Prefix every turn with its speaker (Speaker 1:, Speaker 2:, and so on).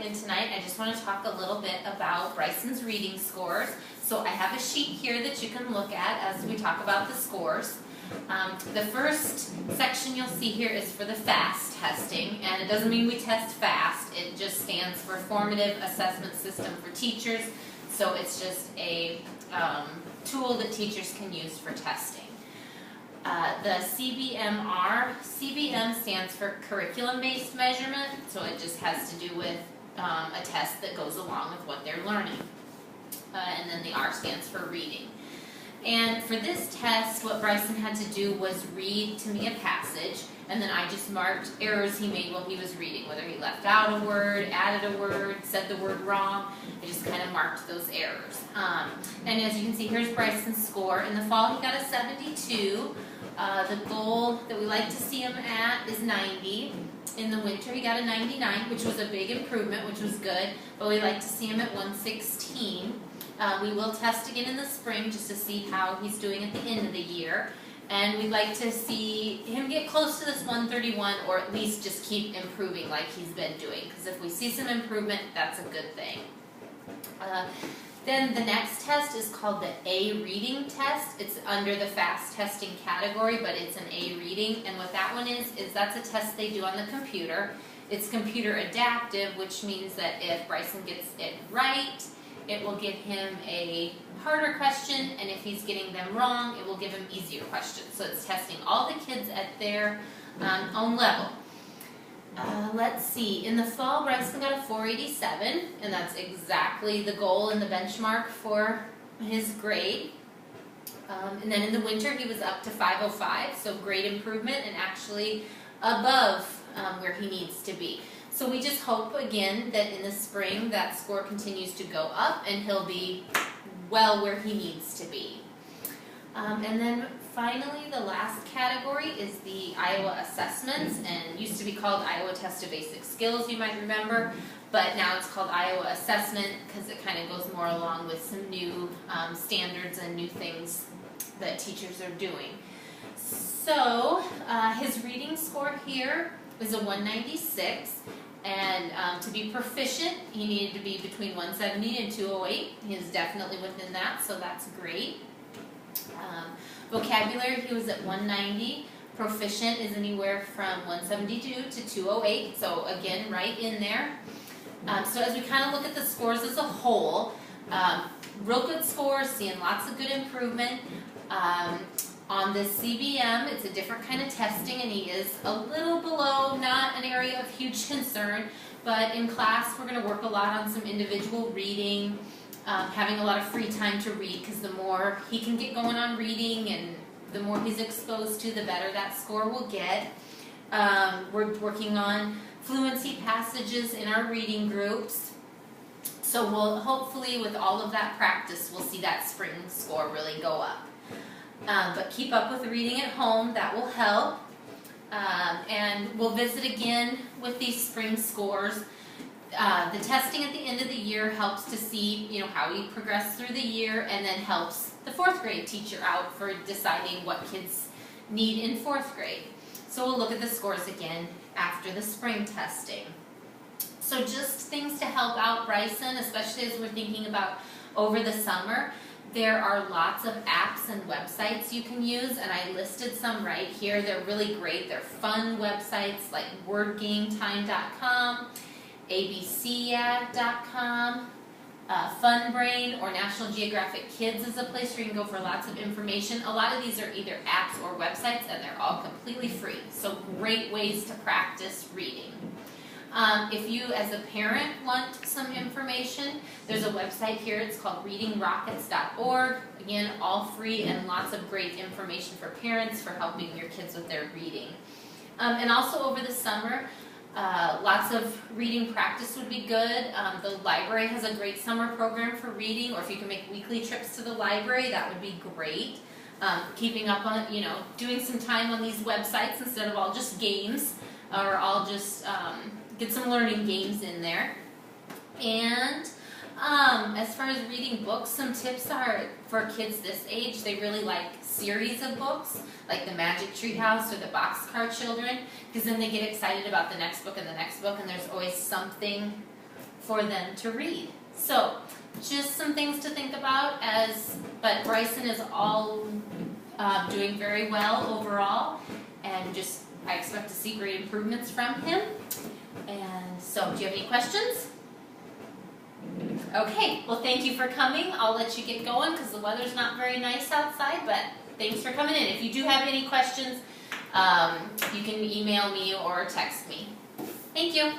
Speaker 1: in tonight. I just want to talk a little bit about Bryson's reading scores. So I have a sheet here that you can look at as we talk about the scores. The first section you'll see here is for the FAST testing, and it doesn't mean we test fast. It just stands for Formative Assessment System for Teachers. So it's just a tool that teachers can use for testing. The CBMR, CBM stands for Curriculum-Based Measurement, so it just has to do with a test that goes along with what they're learning. And then the R stands for reading. And for this test, what Bryson had to do was read to me a passage, and then I just marked errors he made while he was reading, whether he left out a word, added a word, said the word wrong. I just kind of marked those errors. And as you can see, here's Bryson's score. In the fall, he got a 72. The goal that we like to see him at is 90. In the winter, he got a 99, which was a big improvement, which was good, but we like to see him at 116. We will test again in the spring just to see how he's doing at the end of the year. And we'd like to see him get close to this 131, or at least just keep improving like he's been doing. Because if we see some improvement, that's a good thing. Then the next test is called the A reading test. It's under the FAST testing category, but it's an A reading. And what that one is that's a test they do on the computer. It's computer adaptive, which means that if Bryson gets it right, it will give him a harder question, and if he's getting them wrong, it will give him easier questions. So it's testing all the kids at their own level. Let's see, in the fall, Bryson got a 487, and that's exactly the goal and the benchmark for his grade. And then in the winter, he was up to 505, so great improvement, and actually above where he needs to be. So we just hope, again, that in the spring that score continues to go up and he'll be well where he needs to be. And then finally, the last category is the Iowa Assessments, and used to be called Iowa Test of Basic Skills, you might remember, but now it's called Iowa Assessment because it kind of goes more along with some new standards and new things that teachers are doing. So his reading score here is a 196. And to be proficient, he needed to be between 170 and 208. He is definitely within that, so that's great. Vocabulary, he was at 190. Proficient is anywhere from 172 to 208, so again, right in there. So as we kind of look at the scores as a whole, real good scores, seeing lots of good improvement. On this CBM, it's a different kind of testing, and he is a little below, not an area of huge concern, but in class we're going to work a lot on some individual reading, having a lot of free time to read, because the more he can get going on reading and the more he's exposed to, the better that score will get. We're working on fluency passages in our reading groups, so we'll hopefully, with all of that practice, we'll see that spring score really go up. But keep up with the reading at home, that will help. And we'll visit again with these spring scores. The testing at the end of the year helps to see, how we progress through the year, and then helps the 4th grade teacher out for deciding what kids need in 4th grade. So we'll look at the scores again after the spring testing. So just things to help out Bryson, especially as we're thinking about over the summer. There are lots of apps and websites you can use, and I listed some right here. They're really great. They're fun websites like WordGameTime.com, ABCYag.com, FunBrain, or National Geographic Kids is a place where you can go for lots of information. A lot of these are either apps or websites, and they're all completely free. So great ways to practice reading. If you, as a parent, want some information, there's a website here. It's called readingrockets.org. Again, all free and lots of great information for parents for helping your kids with their reading. And also over the summer, lots of reading practice would be good. The library has a great summer program for reading, or if you can make weekly trips to the library, that would be great. Keeping up on, doing some time on these websites instead of all just games, or all just get some learning games in there. And as far as reading books, some tips are for kids this age. They really like series of books, like the Magic Tree House or the Boxcar Children, because then they get excited about the next book and the next book, and there's always something for them to read. So just some things to think about but Bryson is all doing very well overall, and I expect to see great improvements from him. And so, do you have any questions? Okay, well thank you for coming. I'll let you get going because the weather's not very nice outside, but thanks for coming in. If you do have any questions, you can email me or text me. Thank you.